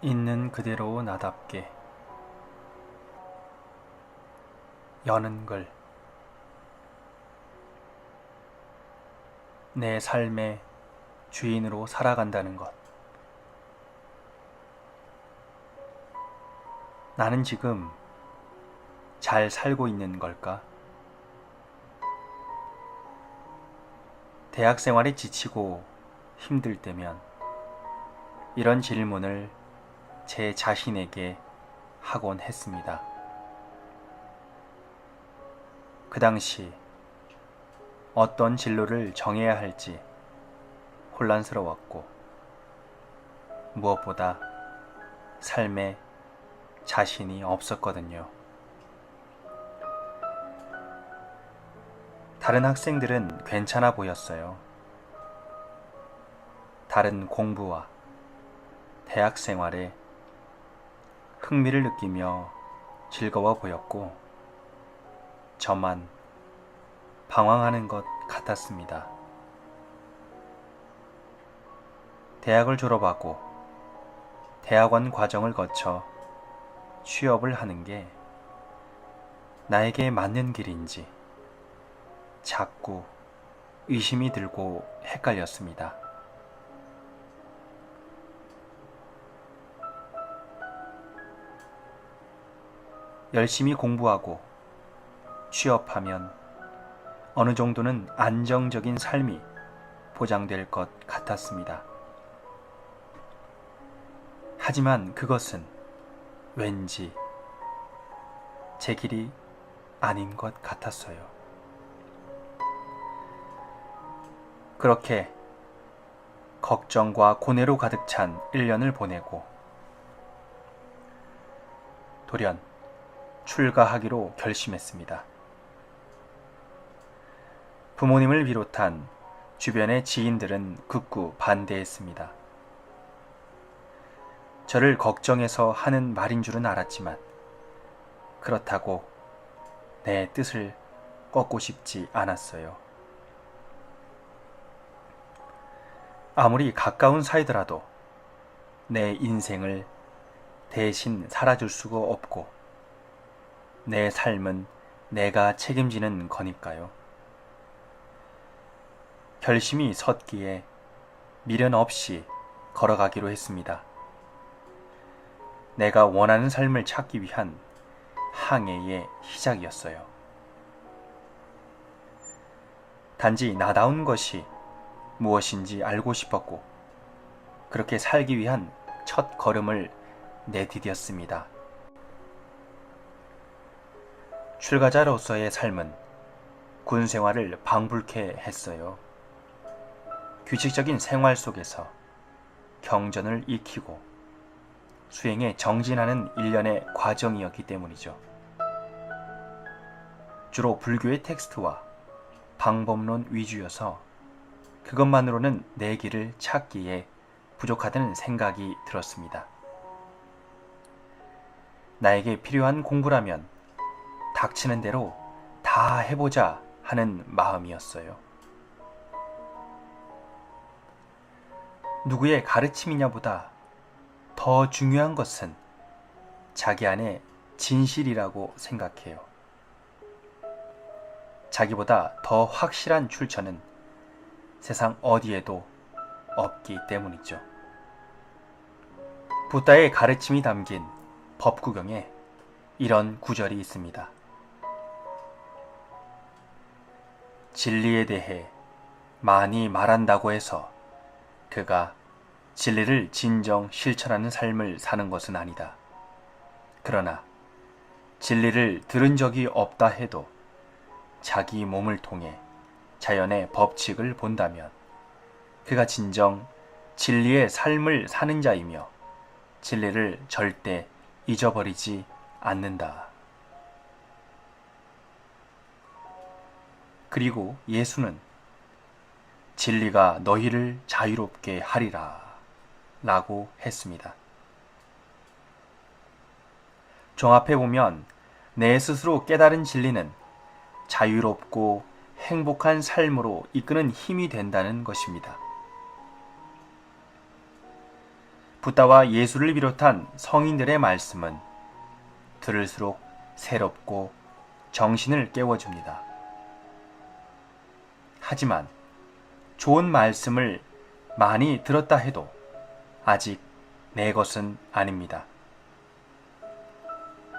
있는 그대로 나답게 여는 글. 내 삶의 주인으로 살아간다는 것. 나는 지금 잘 살고 있는 걸까? 대학 생활에 지치고 힘들 때면 이런 질문을 제 자신에게 하곤 했습니다. 그 당시 어떤 진로를 정해야 할지 혼란스러웠고, 무엇보다 삶에 자신이 없었거든요. 다른 학생들은 괜찮아 보였어요. 다른 공부와 대학 생활에 흥미를 느끼며 즐거워 보였고, 저만 방황하는 것 같았습니다. 대학을 졸업하고 대학원 과정을 거쳐 취업을 하는 게 나에게 맞는 길인지 자꾸 의심이 들고 헷갈렸습니다. 열심히 공부하고 취업하면 어느 정도는 안정적인 삶이 보장될 것 같았습니다. 하지만 그것은 왠지 제 길이 아닌 것 같았어요. 그렇게 걱정과 고뇌로 가득 찬 1년을 보내고 돌연 출가하기로 결심했습니다. 부모님을 비롯한 주변의 지인들은 극구 반대했습니다. 저를 걱정해서 하는 말인 줄은 알았지만 그렇다고 내 뜻을 꺾고 싶지 않았어요. 아무리 가까운 사이더라도 내 인생을 대신 살아줄 수가 없고 내 삶은 내가 책임지는 거니까요. 결심이 섰기에 미련 없이 걸어가기로 했습니다. 내가 원하는 삶을 찾기 위한 항해의 시작이었어요. 단지 나다운 것이 무엇인지 알고 싶었고, 그렇게 살기 위한 첫 걸음을 내디뎠습니다. 출가자로서의 삶은 군 생활을 방불케 했어요. 규칙적인 생활 속에서 경전을 익히고 수행에 정진하는 일련의 과정이었기 때문이죠. 주로 불교의 텍스트와 방법론 위주여서 그것만으로는 내 길을 찾기에 부족하다는 생각이 들었습니다. 나에게 필요한 공부라면 닥치는 대로 다 해보자 하는 마음이었어요. 누구의 가르침이냐보다 더 중요한 것은 자기 안의 진실이라고 생각해요. 자기보다 더 확실한 출처는 세상 어디에도 없기 때문이죠. 부다의 가르침이 담긴 법구경에 이런 구절이 있습니다. 진리에 대해 많이 말한다고 해서 그가 진리를 진정 실천하는 삶을 사는 것은 아니다. 그러나 진리를 들은 적이 없다 해도 자기 몸을 통해 자연의 법칙을 본다면 그가 진정 진리의 삶을 사는 자이며 진리를 절대 잊어버리지 않는다. 그리고 예수는 진리가 너희를 자유롭게 하리라 라고 했습니다. 종합해보면 내 스스로 깨달은 진리는 자유롭고 행복한 삶으로 이끄는 힘이 된다는 것입니다. 붓다와 예수를 비롯한 성인들의 말씀은 들을수록 새롭고 정신을 깨워줍니다. 하지만 좋은 말씀을 많이 들었다 해도 아직 내 것은 아닙니다.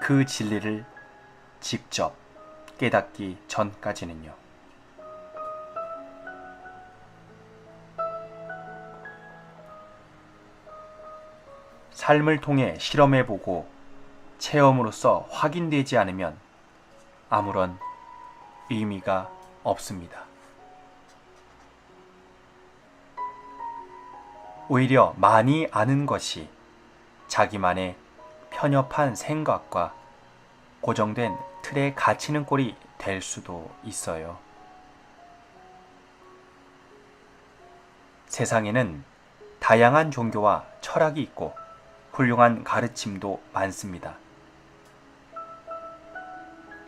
그 진리를 직접 깨닫기 전까지는요. 삶을 통해 실험해보고 체험으로써 확인되지 않으면 아무런 의미가 없습니다. 오히려 많이 아는 것이 자기만의 편협한 생각과 고정된 틀에 갇히는 꼴이 될 수도 있어요. 세상에는 다양한 종교와 철학이 있고 훌륭한 가르침도 많습니다.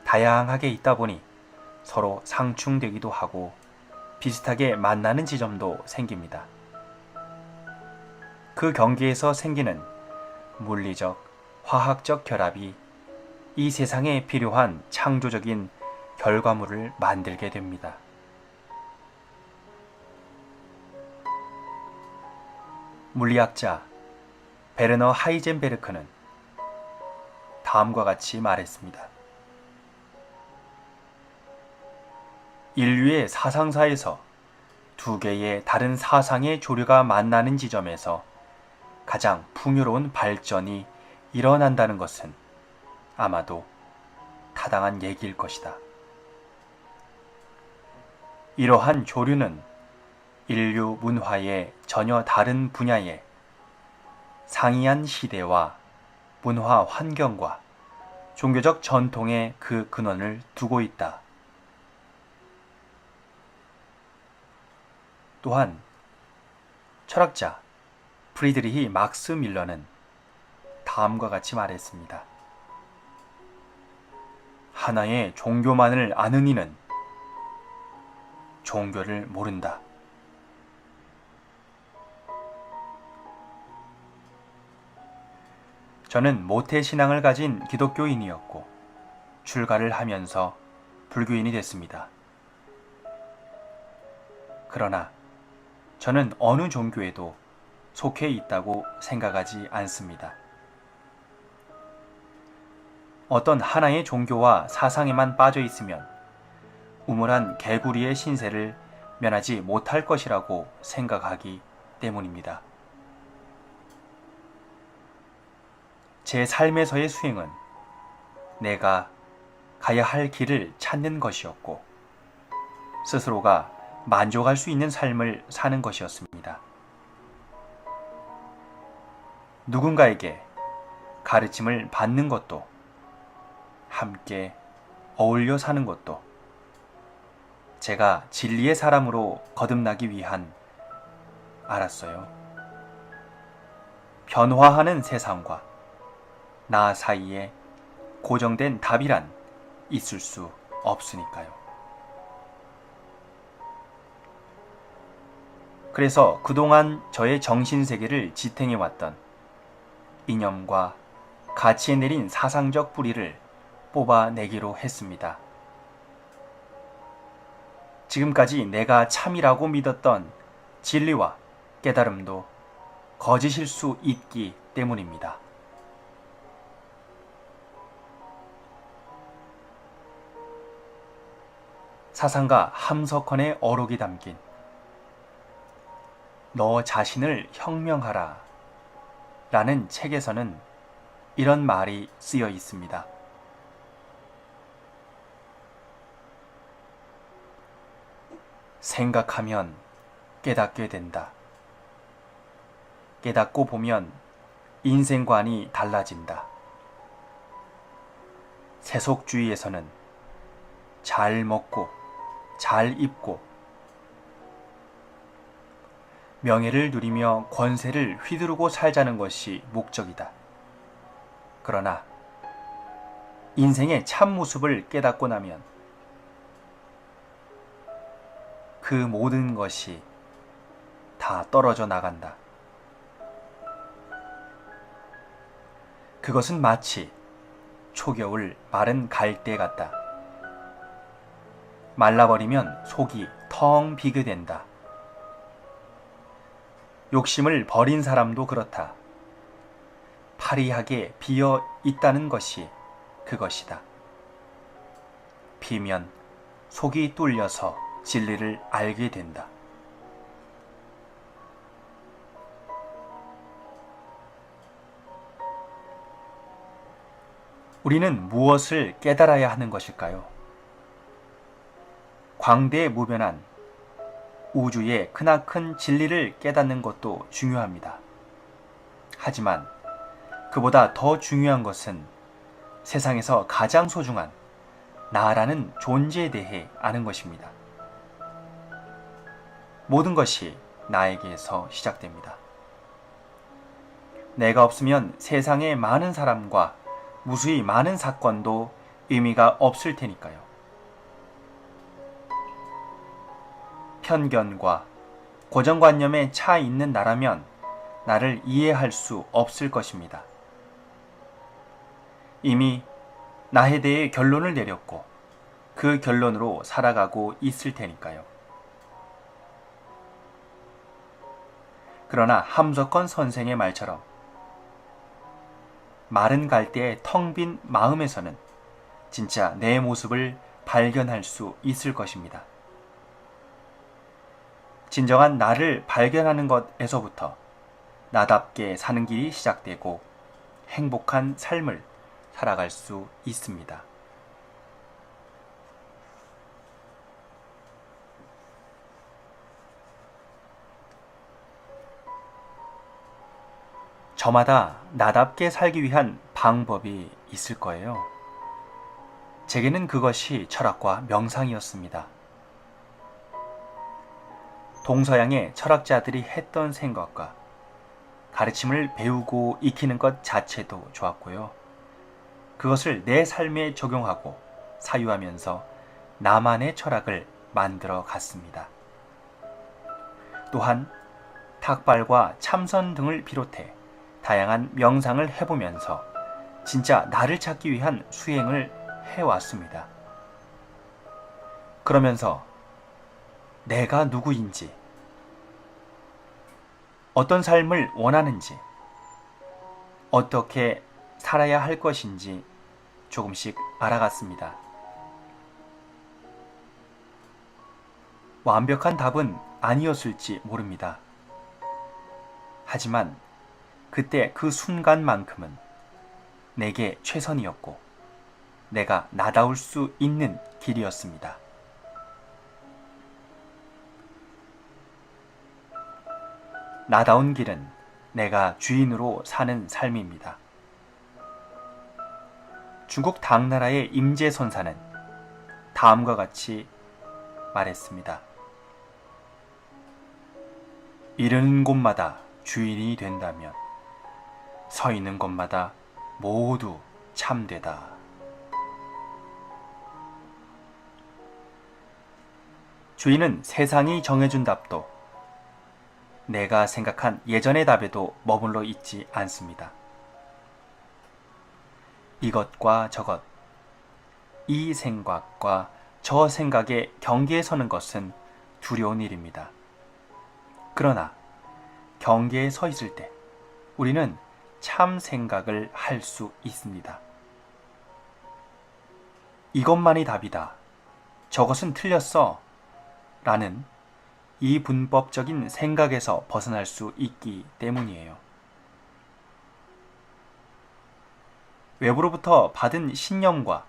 다양하게 있다 보니 서로 상충되기도 하고 비슷하게 만나는 지점도 생깁니다. 그 경계에서 생기는 물리적, 화학적 결합이 이 세상에 필요한 창조적인 결과물을 만들게 됩니다. 물리학자 베르너 하이젠베르크는 다음과 같이 말했습니다. 인류의 사상사에서 두 개의 다른 사상의 조류가 만나는 지점에서 가장 풍요로운 발전이 일어난다는 것은 아마도 타당한 얘기일 것이다. 이러한 조류는 인류 문화의 전혀 다른 분야에 상이한 시대와 문화 환경과 종교적 전통에 그 근원을 두고 있다. 또한 철학자 프리드리히 막스 밀러는 다음과 같이 말했습니다. 하나의 종교만을 아는 이는 종교를 모른다. 저는 모태신앙을 가진 기독교인이었고 출가를 하면서 불교인이 됐습니다. 그러나 저는 어느 종교에도 속해 있다고 생각하지 않습니다. 어떤 하나의 종교와 사상에만 빠져 있으면 우물한 개구리의 신세를 면하지 못할 것이라고 생각하기 때문입니다. 제 삶에서의 수행은 내가 가야 할 길을 찾는 것이었고 스스로가 만족할 수 있는 삶을 사는 것이었습니다. 누군가에게 가르침을 받는 것도 함께 어울려 사는 것도 제가 진리의 사람으로 거듭나기 위한 알았어요. 변화하는 세상과 나 사이에 고정된 답이란 있을 수 없으니까요. 그래서 그동안 저의 정신세계를 지탱해왔던 이념과 가치에 내린 사상적 뿌리를 뽑아내기로 했습니다. 지금까지 내가 참이라고 믿었던 진리와 깨달음도 거짓일 수 있기 때문입니다. 사상가 함석헌의 어록이 담긴 너 자신을 혁명하라 라는 책에서는 이런 말이 쓰여 있습니다. 생각하면 깨닫게 된다. 깨닫고 보면 인생관이 달라진다. 세속주의에서는 잘 먹고 잘 입고 명예를 누리며 권세를 휘두르고 살자는 것이 목적이다. 그러나 인생의 참모습을 깨닫고 나면 그 모든 것이 다 떨어져 나간다. 그것은 마치 초겨울 마른 갈대 같다. 말라버리면 속이 텅 비게 된다. 욕심을 버린 사람도 그렇다. 파리하게 비어 있다는 것이 그것이다. 비면 속이 뚫려서 진리를 알게 된다. 우리는 무엇을 깨달아야 하는 것일까요? 광대무변한 우주의 크나큰 진리를 깨닫는 것도 중요합니다. 하지만 그보다 더 중요한 것은 세상에서 가장 소중한 나라는 존재에 대해 아는 것입니다. 모든 것이 나에게서 시작됩니다. 내가 없으면 세상의 많은 사람과 무수히 많은 사건도 의미가 없을 테니까요. 편견과 고정관념에 차 있는 나라면 나를 이해할 수 없을 것입니다. 이미 나에 대해 결론을 내렸고 그 결론으로 살아가고 있을 테니까요. 그러나 함석헌 선생의 말처럼 마른 갈대의 텅 빈 마음에서는 진짜 내 모습을 발견할 수 있을 것입니다. 진정한 나를 발견하는 것에서부터 나답게 사는 길이 시작되고 행복한 삶을 살아갈 수 있습니다. 저마다 나답게 살기 위한 방법이 있을 거예요. 제게는 그것이 철학과 명상이었습니다. 동서양의 철학자들이 했던 생각과 가르침을 배우고 익히는 것 자체도 좋았고요. 그것을 내 삶에 적용하고 사유하면서 나만의 철학을 만들어 갔습니다. 또한 탁발과 참선 등을 비롯해 다양한 명상을 해보면서 진짜 나를 찾기 위한 수행을 해왔습니다. 그러면서 내가 누구인지, 어떤 삶을 원하는지, 어떻게 살아야 할 것인지 조금씩 알아갔습니다. 완벽한 답은 아니었을지 모릅니다. 하지만 그때 그 순간만큼은 내게 최선이었고 내가 나다울 수 있는 길이었습니다. 나다운 길은 내가 주인으로 사는 삶입니다. 중국 당나라의 임재선사는 다음과 같이 말했습니다. 이르는 곳마다 주인이 된다면 서 있는 곳마다 모두 참되다. 주인은 세상이 정해준 답도 내가 생각한 예전의 답에도 머물러 있지 않습니다. 이것과 저것, 이 생각과 저 생각의 경계에 서는 것은 두려운 일입니다. 그러나 경계에 서 있을 때 우리는 참 생각을 할 수 있습니다. 이것만이 답이다. 저것은 틀렸어. 라는 이 분법적인 생각에서 벗어날 수 있기 때문이에요. 외부로부터 받은 신념과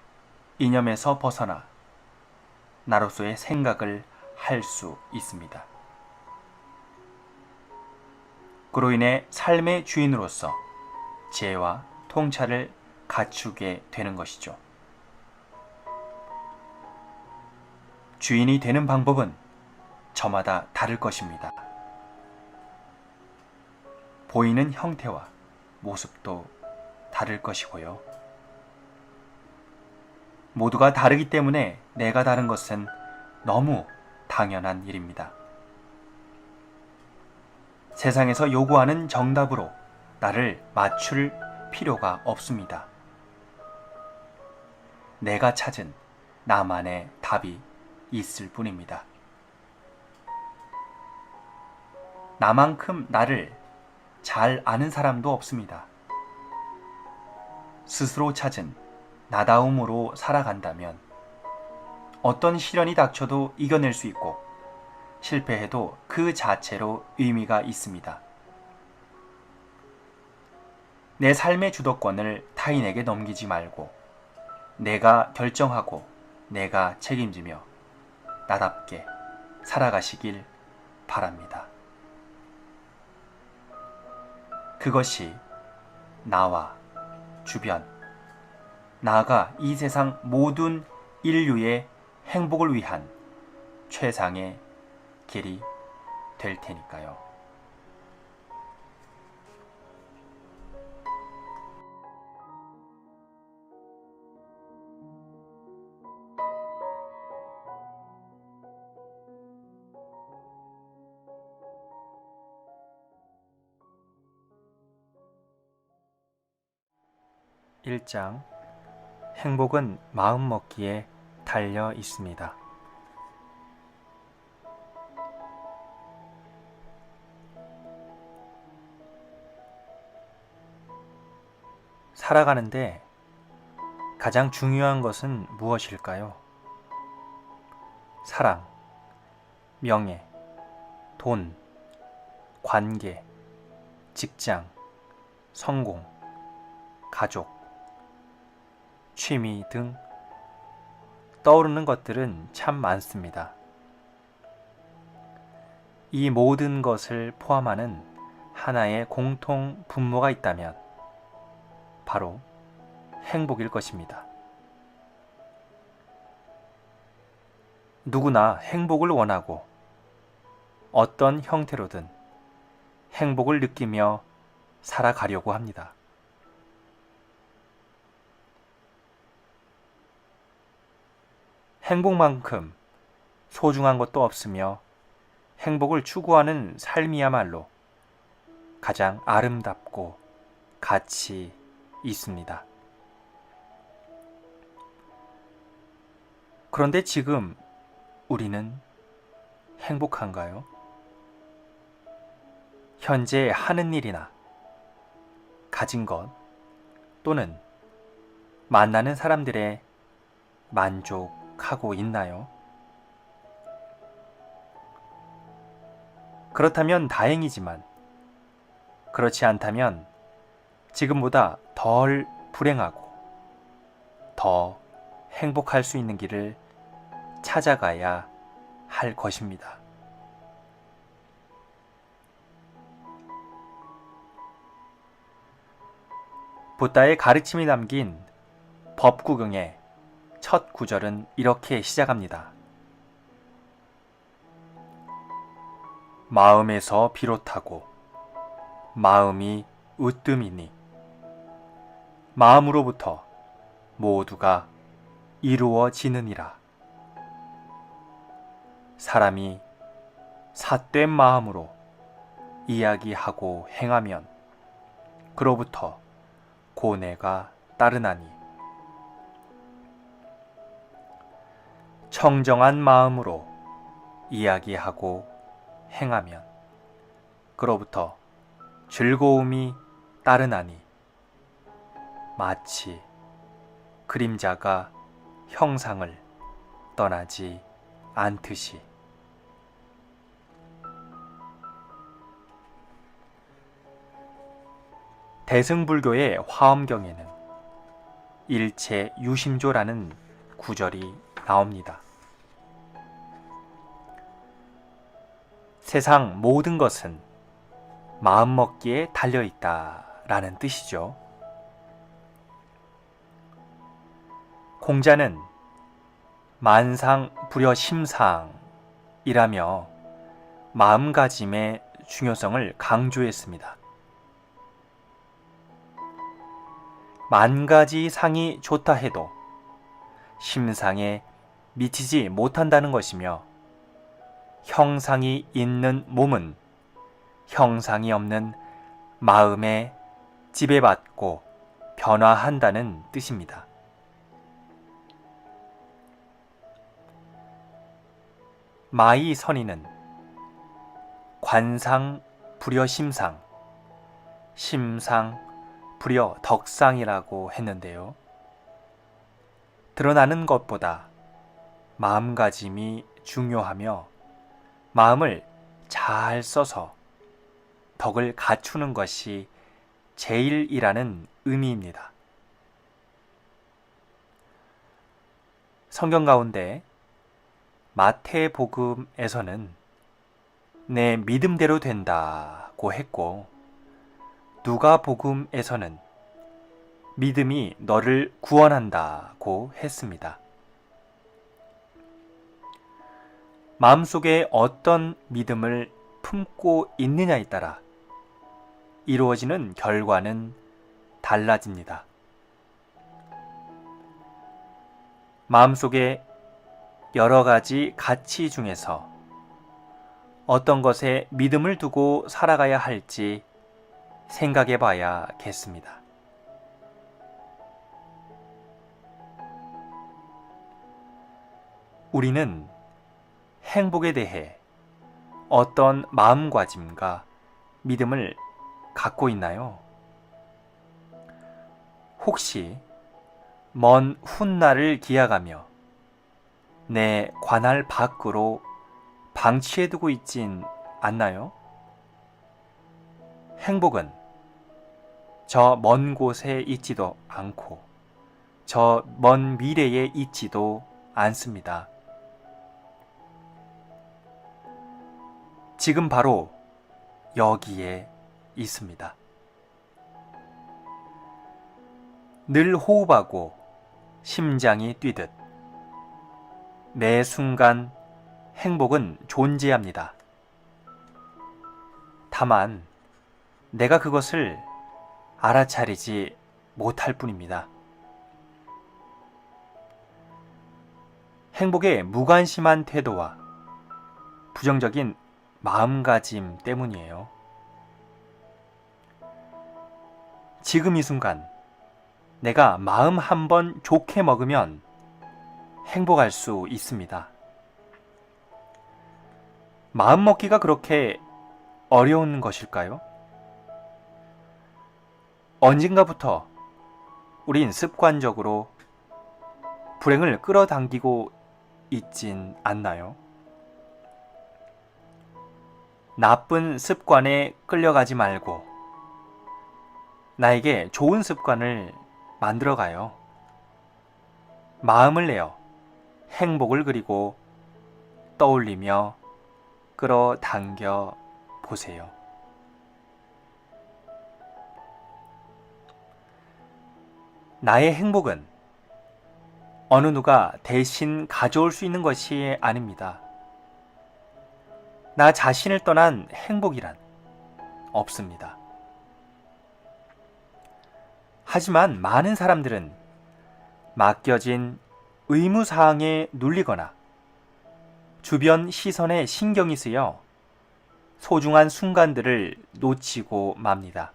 이념에서 벗어나 나로서의 생각을 할 수 있습니다. 그로 인해 삶의 주인으로서 지혜와 통찰을 갖추게 되는 것이죠. 주인이 되는 방법은 저마다 다를 것입니다. 보이는 형태와 모습도 다를 것이고요. 모두가 다르기 때문에 내가 다른 것은 너무 당연한 일입니다. 세상에서 요구하는 정답으로 나를 맞출 필요가 없습니다. 내가 찾은 나만의 답이 있을 뿐입니다. 나만큼 나를 잘 아는 사람도 없습니다. 스스로 찾은 나다움으로 살아간다면 어떤 시련이 닥쳐도 이겨낼 수 있고 실패해도 그 자체로 의미가 있습니다. 내 삶의 주도권을 타인에게 넘기지 말고 내가 결정하고 내가 책임지며 나답게 살아가시길 바랍니다. 그것이 나와 주변, 나아가 이 세상 모든 인류의 행복을 위한 최상의 길이 될 테니까요. (1장) 행복은 마음먹기에 달려 있습니다. 살아가는데 가장 중요한 것은 무엇일까요? 사랑, 명예, 돈, 관계, 직장, 성공, 가족, 취미 등 떠오르는 것들은 참 많습니다. 이 모든 것을 포함하는 하나의 공통 분모가 있다면 바로 행복일 것입니다. 누구나 행복을 원하고 어떤 형태로든 행복을 느끼며 살아가려고 합니다. 행복만큼 소중한 것도 없으며 행복을 추구하는 삶이야말로 가장 아름답고 가치 있습니다. 그런데 지금 우리는 행복한가요? 현재 하는 일이나 가진 것 또는 만나는 사람들의 만족하고 있나요? 그렇다면 다행이지만 그렇지 않다면 지금보다 덜 불행하고 더 행복할 수 있는 길을 찾아가야 할 것입니다. 붓다의 가르침이 담긴 법구경의 첫 구절은 이렇게 시작합니다. 마음에서 비롯하고 마음이 으뜸이니 마음으로부터 모두가 이루어지느니라. 사람이 삿된 마음으로 이야기하고 행하면 그로부터 고뇌가 따르나니 청정한 마음으로 이야기하고 행하면 그로부터 즐거움이 따르나니 마치 그림자가 형상을 떠나지 않듯이. 대승불교의 화엄경에는 일체 유심조라는 구절이 나옵니다. 세상 모든 것은 마음먹기에 달려있다 라는 뜻이죠. 공자는 만상불여심상이라며 마음가짐의 중요성을 강조했습니다. 만 가지 상이 좋다 해도 심상에 미치지 못한다는 것이며 형상이 있는 몸은 형상이 없는 마음에 지배받고 변화한다는 뜻입니다. 마이 선인은 관상 불여 심상, 심상 불여 덕상이라고 했는데요. 드러나는 것보다 마음가짐이 중요하며 마음을 잘 써서 덕을 갖추는 것이 제일이라는 의미입니다. 성경 가운데 마태복음에서는 내 믿음대로 된다고 했고, 누가복음에서는 믿음이 너를 구원한다고 했습니다. 마음속에 어떤 믿음을 품고 있느냐에 따라 이루어지는 결과는 달라집니다. 마음속에 여러 가지 가치 중에서 어떤 것에 믿음을 두고 살아가야 할지 생각해 봐야겠습니다. 우리는 행복에 대해 어떤 마음가짐과 믿음을 갖고 있나요? 혹시 먼 훗날을 기약하며 내 관할 밖으로 방치해두고 있진 않나요? 행복은 저 먼 곳에 있지도 않고 저 먼 미래에 있지도 않습니다. 지금 바로 여기에 있습니다. 늘 호흡하고 심장이 뛰듯 매 순간 행복은 존재합니다. 다만 내가 그것을 알아차리지 못할 뿐입니다. 행복에 무관심한 태도와 부정적인 마음가짐 때문이에요. 지금 이 순간 내가 마음 한번 좋게 먹으면 행복할 수 있습니다. 마음 먹기가 그렇게 어려운 것일까요? 언젠가부터 우린 습관적으로 불행을 끌어당기고 있진 않나요? 나쁜 습관에 끌려가지 말고 나에게 좋은 습관을 만들어가요. 마음을 내어 행복을 그리고 떠올리며 끌어당겨 보세요. 나의 행복은 어느 누가 대신 가져올 수 있는 것이 아닙니다. 나 자신을 떠난 행복이란 없습니다. 하지만 많은 사람들은 맡겨진 의무사항에 눌리거나 주변 시선에 신경이 쓰여 소중한 순간들을 놓치고 맙니다.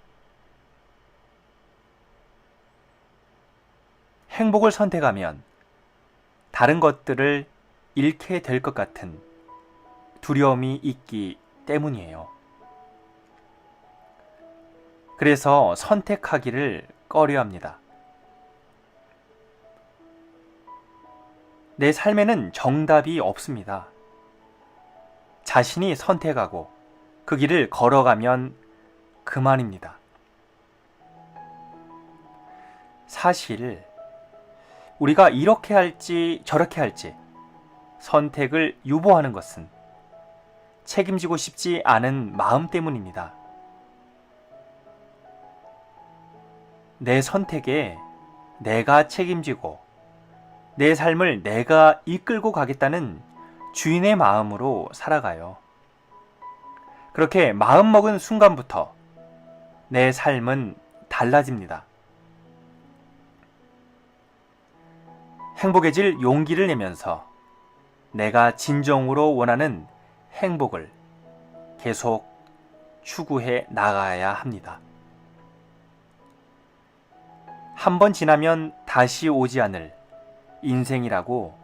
행복을 선택하면 다른 것들을 잃게 될 것 같은 두려움이 있기 때문이에요. 그래서 선택하기를 꺼려합니다. 내 삶에는 정답이 없습니다. 자신이 선택하고 그 길을 걸어가면 그만입니다. 사실 우리가 이렇게 할지 저렇게 할지 선택을 유보하는 것은 책임지고 싶지 않은 마음 때문입니다. 내 선택에 내가 책임지고 내 삶을 내가 이끌고 가겠다는 주인의 마음으로 살아가요. 그렇게 마음먹은 순간부터 내 삶은 달라집니다. 행복해질 용기를 내면서 내가 진정으로 원하는 행복을 계속 추구해 나가야 합니다. 한 번 지나면 다시 오지 않을 인생이라고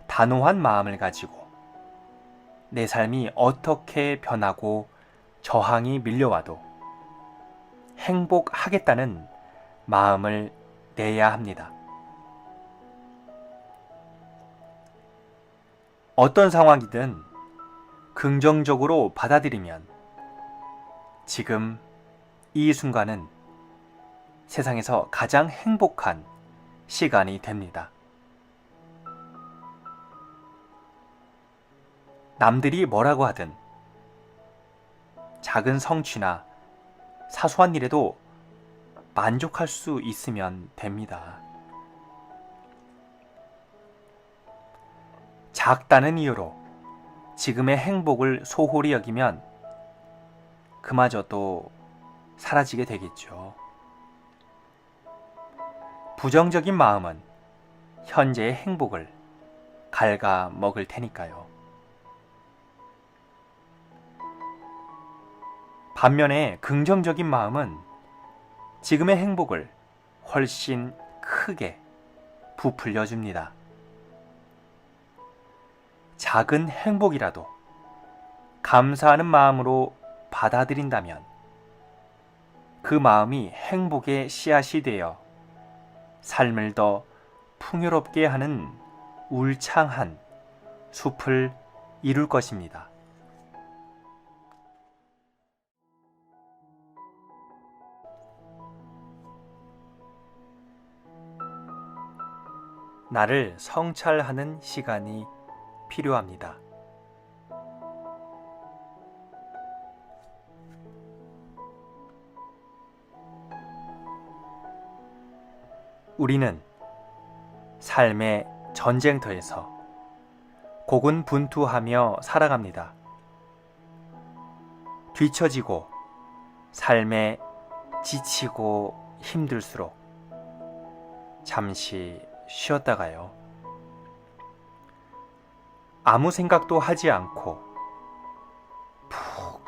단호한 마음을 가지고 내 삶이 어떻게 변하고 저항이 밀려와도 행복하겠다는 마음을 내야 합니다. 어떤 상황이든 긍정적으로 받아들이면 지금 이 순간은 세상에서 가장 행복한 시간이 됩니다. 남들이 뭐라고 하든 작은 성취나 사소한 일에도 만족할 수 있으면 됩니다. 작다는 이유로 지금의 행복을 소홀히 여기면 그마저도 사라지게 되겠죠. 부정적인 마음은 현재의 행복을 갉아먹을 테니까요. 반면에 긍정적인 마음은 지금의 행복을 훨씬 크게 부풀려 줍니다. 작은 행복이라도 감사하는 마음으로 받아들인다면 그 마음이 행복의 씨앗이 되어 삶을 더 풍요롭게 하는 울창한 숲을 이룰 것입니다. 나를 성찰하는 시간이 필요합니다. 우리는 삶의 전쟁터에서 고군분투하며 살아갑니다. 뒤처지고 삶에 지치고 힘들수록 잠시 쉬었다가요. 아무 생각도 하지 않고 푹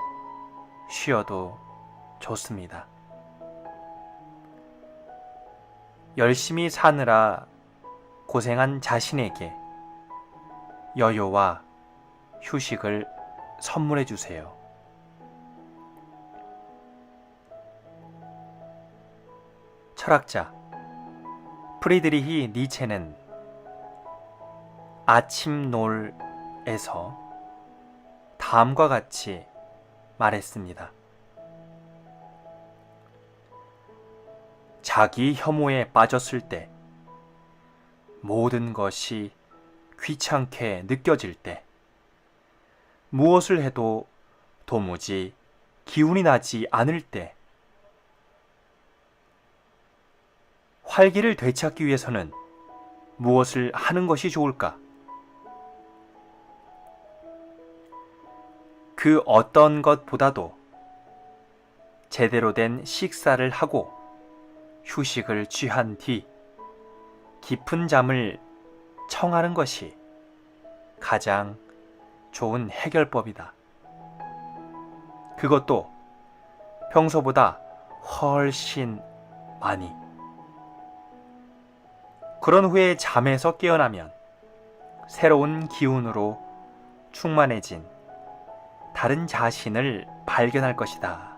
쉬어도 좋습니다. 열심히 사느라 고생한 자신에게 여유와 휴식을 선물해 주세요. 철학자 프리드리히 니체는 아침놀에서 다음과 같이 말했습니다. 자기 혐오에 빠졌을 때, 모든 것이 귀찮게 느껴질 때, 무엇을 해도 도무지 기운이 나지 않을 때, 활기를 되찾기 위해서는 무엇을 하는 것이 좋을까? 그 어떤 것보다도 제대로 된 식사를 하고 휴식을 취한 뒤 깊은 잠을 청하는 것이 가장 좋은 해결법이다. 그것도 평소보다 훨씬 많이. 그런 후에 잠에서 깨어나면 새로운 기운으로 충만해진 다른 자신을 발견할 것이다.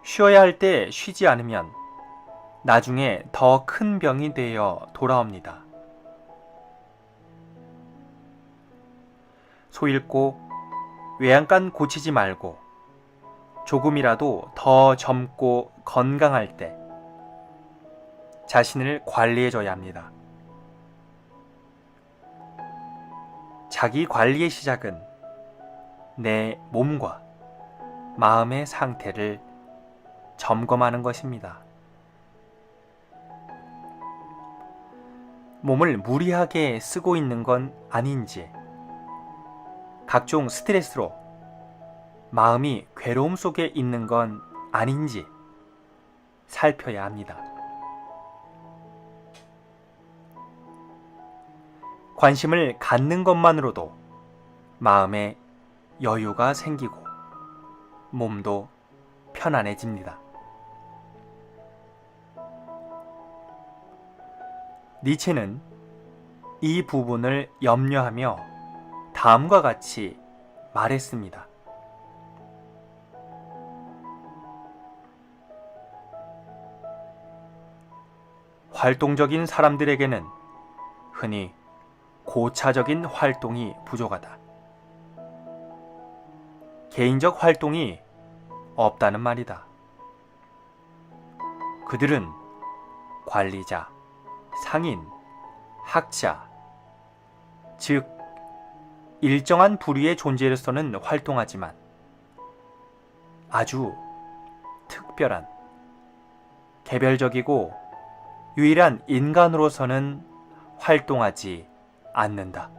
쉬어야 할 때 쉬지 않으면 나중에 더 큰 병이 되어 돌아옵니다. 소 잃고 외양간 고치지 말고 조금이라도 더 젊고 건강할 때 자신을 관리해줘야 합니다. 자기 관리의 시작은 내 몸과 마음의 상태를 점검하는 것입니다. 몸을 무리하게 쓰고 있는 건 아닌지, 각종 스트레스로 마음이 괴로움 속에 있는 건 아닌지 살펴야 합니다. 관심을 갖는 것만으로도 마음에 여유가 생기고 몸도 편안해집니다. 니체는 이 부분을 염려하며 다음과 같이 말했습니다. 활동적인 사람들에게는 흔히 고차적인 활동이 부족하다. 개인적 활동이 없다는 말이다. 그들은 관리자, 상인, 학자, 즉 일정한 부류의 존재로서는 활동하지만 아주 특별한, 개별적이고 유일한 인간으로서는 활동하지 않는다.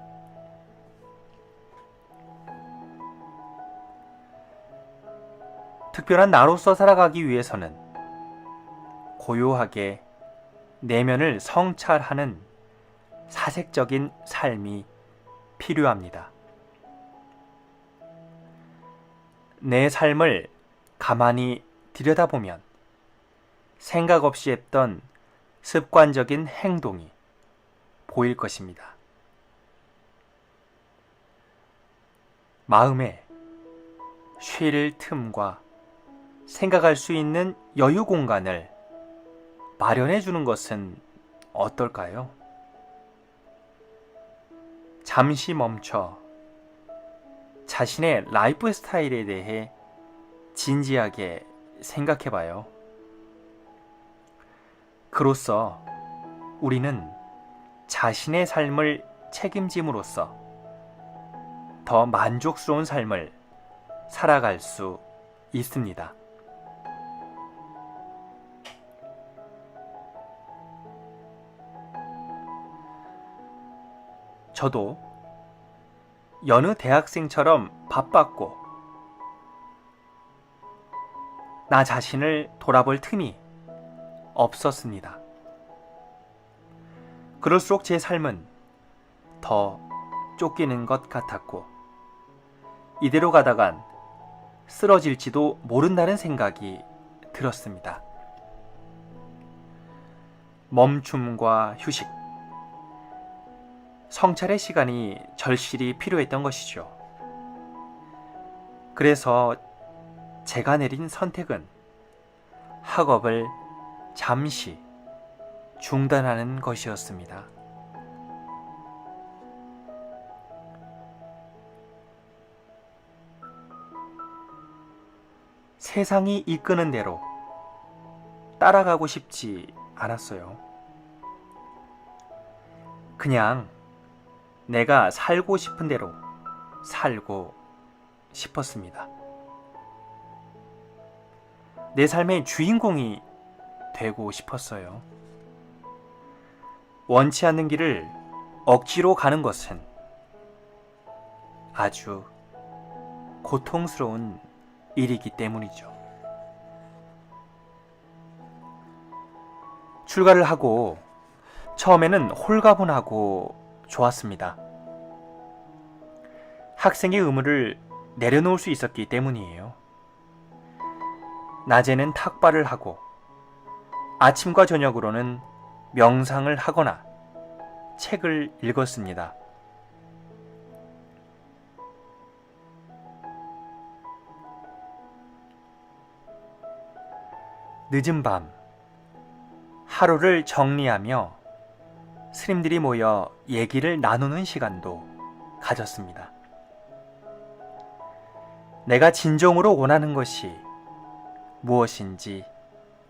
특별한 나로서 살아가기 위해서는 고요하게 내면을 성찰하는 사색적인 삶이 필요합니다. 내 삶을 가만히 들여다보면 생각 없이 했던 습관적인 행동이 보일 것입니다. 마음에 쉴 틈과 생각할 수 있는 여유 공간을 마련해 주는 것은 어떨까요? 잠시 멈춰 자신의 라이프 스타일에 대해 진지하게 생각해 봐요. 그로써 우리는 자신의 삶을 책임짐으로써 더 만족스러운 삶을 살아갈 수 있습니다. 저도 여느 대학생처럼 바빴고 나 자신을 돌아볼 틈이 없었습니다. 그럴수록 제 삶은 더 쫓기는 것 같았고 이대로 가다간 쓰러질지도 모른다는 생각이 들었습니다. 멈춤과 휴식, 성찰의 시간이 절실히 필요했던 것이죠. 그래서 제가 내린 선택은 학업을 잠시 중단하는 것이었습니다. 세상이 이끄는 대로 따라가고 싶지 않았어요. 그냥 내가 살고 싶은 대로 살고 싶었습니다. 내 삶의 주인공이 되고 싶었어요. 원치 않는 길을 억지로 가는 것은 아주 고통스러운 일이기 때문이죠. 출가를 하고 처음에는 홀가분하고 좋았습니다. 학생의 의무를 내려놓을 수 있었기 때문이에요. 낮에는 탁발을 하고 아침과 저녁으로는 명상을 하거나 책을 읽었습니다. 늦은 밤 하루를 정리하며 스님들이 모여 얘기를 나누는 시간도 가졌습니다. 내가 진정으로 원하는 것이 무엇인지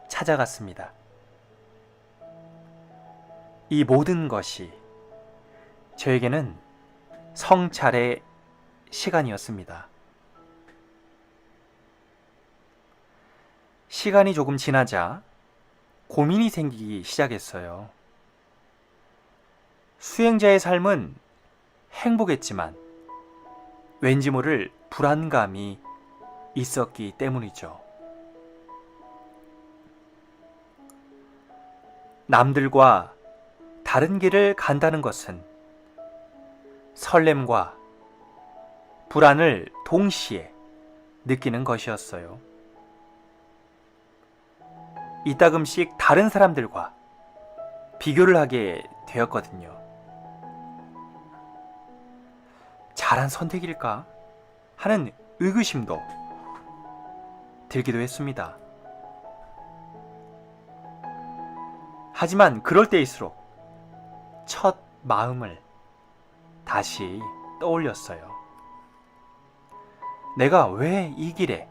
찾아갔습니다. 이 모든 것이 저에게는 성찰의 시간이었습니다. 시간이 조금 지나자 고민이 생기기 시작했어요. 수행자의 삶은 행복했지만 왠지 모를 불안감이 있었기 때문이죠. 남들과 다른 길을 간다는 것은 설렘과 불안을 동시에 느끼는 것이었어요. 이따금씩 다른 사람들과 비교를 하게 되었거든요. 잘한 선택일까 하는 의구심도 들기도 했습니다. 하지만 그럴 때일수록 첫 마음을 다시 떠올렸어요. 내가 왜 이 길에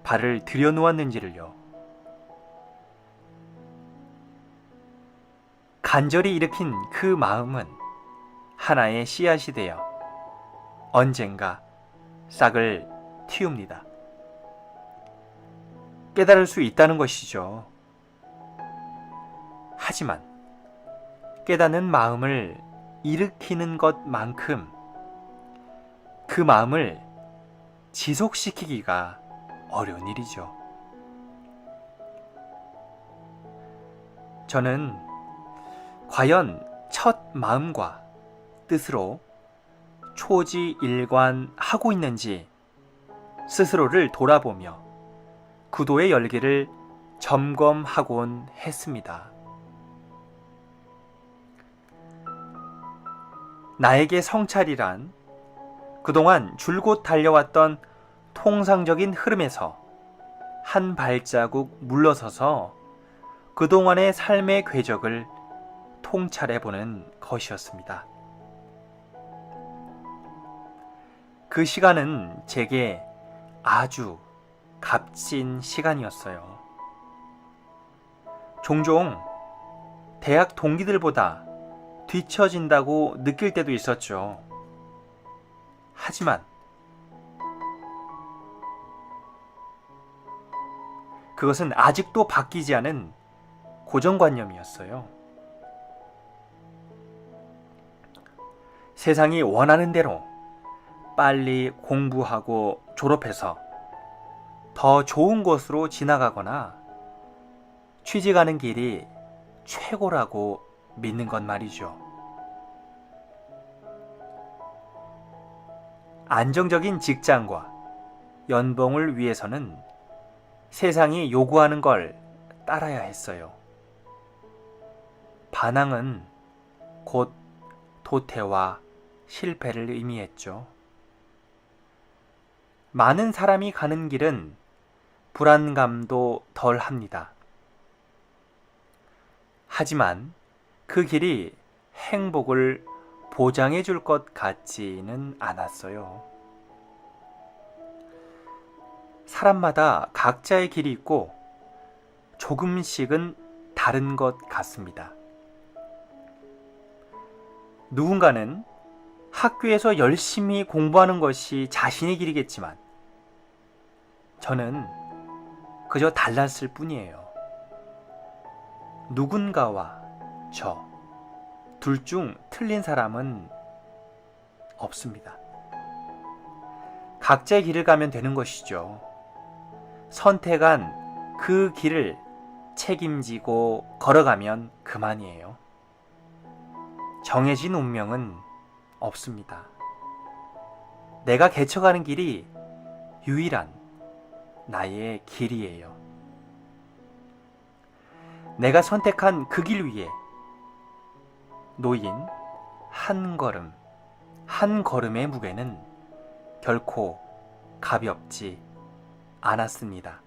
발을 들여놓았는지를요. 간절히 일으킨 그 마음은 하나의 씨앗이 되어 언젠가 싹을 틔웁니다. 깨달을 수 있다는 것이죠. 하지만 깨닫는 마음을 일으키는 것만큼 그 마음을 지속시키기가 어려운 일이죠. 저는 과연 첫 마음과 뜻으로 초지일관하고 있는지 스스로를 돌아보며 구도의 열기를 점검하곤 했습니다. 나에게 성찰이란 그동안 줄곧 달려왔던 통상적인 흐름에서 한 발자국 물러서서 그동안의 삶의 궤적을 통찰해보는 것이었습니다. 그 시간은 제게 아주 값진 시간이었어요. 종종 대학 동기들보다 뒤처진다고 느낄 때도 있었죠. 하지만 그것은 아직도 바뀌지 않은 고정관념이었어요. 세상이 원하는 대로 빨리 공부하고 졸업해서 더 좋은 곳으로 지나가거나 취직하는 길이 최고라고 믿는 것 말이죠. 안정적인 직장과 연봉을 위해서는 세상이 요구하는 걸 따라야 했어요. 반항은 곧 도태와 실패를 의미했죠. 많은 사람이 가는 길은 불안감도 덜 합니다. 하지만 그 길이 행복을 보장해 줄 것 같지는 않았어요. 사람마다 각자의 길이 있고 조금씩은 다른 것 같습니다. 누군가는 학교에서 열심히 공부하는 것이 자신의 길이겠지만 저는 그저 달랐을 뿐이에요. 누군가와 저, 둘 중 틀린 사람은 없습니다. 각자의 길을 가면 되는 것이죠. 선택한 그 길을 책임지고 걸어가면 그만이에요. 정해진 운명은 없습니다. 내가 개척하는 길이 유일한 나의 길이에요. 내가 선택한 그 길 위에 놓인 한 걸음, 한 걸음의 무게는 결코 가볍지 않았습니다.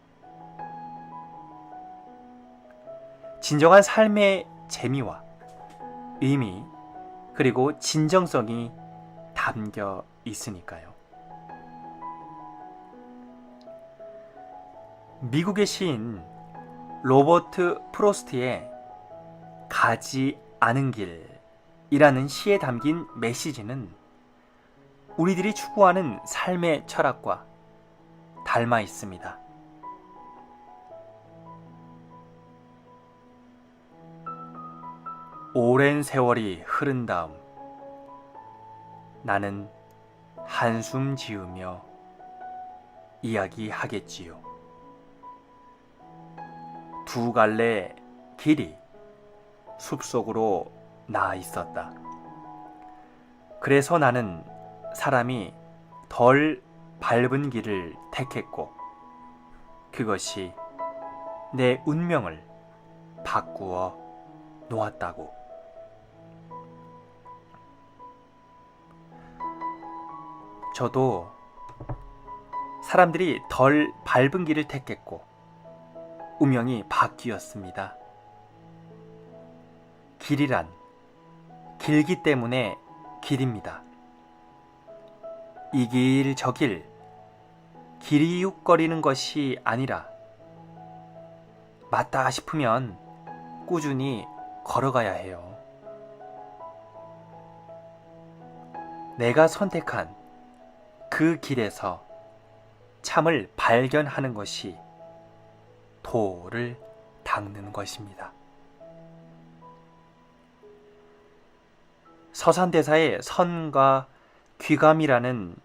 진정한 삶의 재미와 의미, 그리고 진정성이 담겨 있으니까요. 미국의 시인 로버트 프로스트의 가지 않은 길이라는 시에 담긴 메시지는 우리들이 추구하는 삶의 철학과 닮아 있습니다. 오랜 세월이 흐른 다음 나는 한숨 지으며 이야기하겠지요. 두 갈래 길이 숲속으로 나아 있었다. 그래서 나는 사람이 덜 밝은 길을 택했고 그것이 내 운명을 바꾸어 놓았다고. 저도 사람들이 덜 밝은 길을 택했고 운명이 바뀌었습니다. 길이란 길기 때문에 길입니다. 이 길 저 길 기리욱거리는 것이 아니라 맞다 싶으면 꾸준히 걸어가야 해요. 내가 선택한 그 길에서 참을 발견하는 것이 도를 닦는 것입니다. 서산대사의 선과 귀감이라는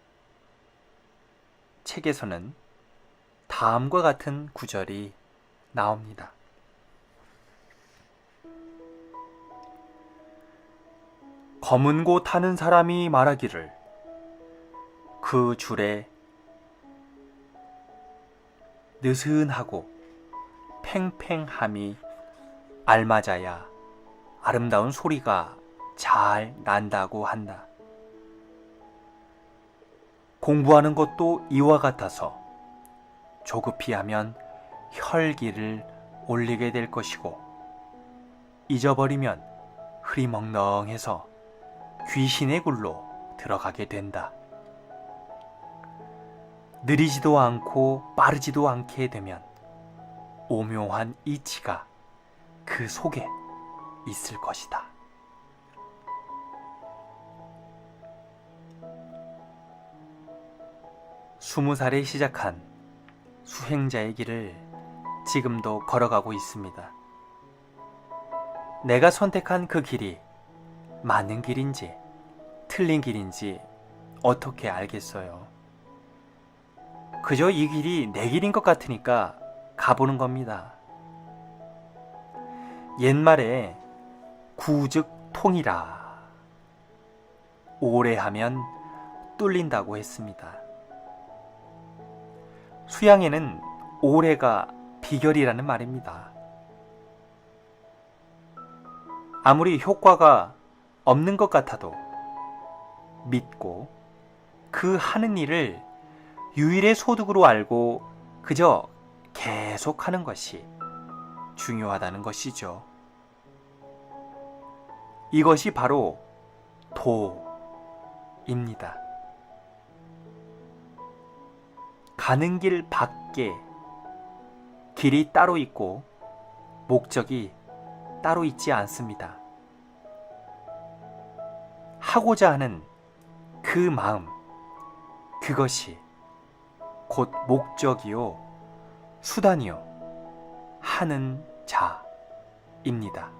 책에서는 다음과 같은 구절이 나옵니다. 검은 고 타는 사람이 말하기를 그 줄에 느슨하고 팽팽함이 알맞아야 아름다운 소리가 잘 난다고 한다. 공부하는 것도 이와 같아서 조급히 하면 혈기를 올리게 될 것이고 잊어버리면 흐리멍멍해서 귀신의 굴로 들어가게 된다. 느리지도 않고 빠르지도 않게 되면 오묘한 이치가 그 속에 있을 것이다. 스무 살에 시작한 수행자의 길을 지금도 걸어가고 있습니다. 내가 선택한 그 길이 맞는 길인지 틀린 길인지 어떻게 알겠어요? 그저 이 길이 내 길인 것 같으니까 가보는 겁니다. 옛말에 구즉통이라 오래 하면 뚫린다고 했습니다. 수양에는 오래가 비결이라는 말입니다. 아무리 효과가 없는 것 같아도 믿고 그 하는 일을 유일의 소득으로 알고 그저 계속하는 것이 중요하다는 것이죠. 이것이 바로 도입니다. 가는 길 밖에 길이 따로 있고 목적이 따로 있지 않습니다. 하고자 하는 그 마음, 그것이 곧 목적이요 수단이요 하는 자입니다.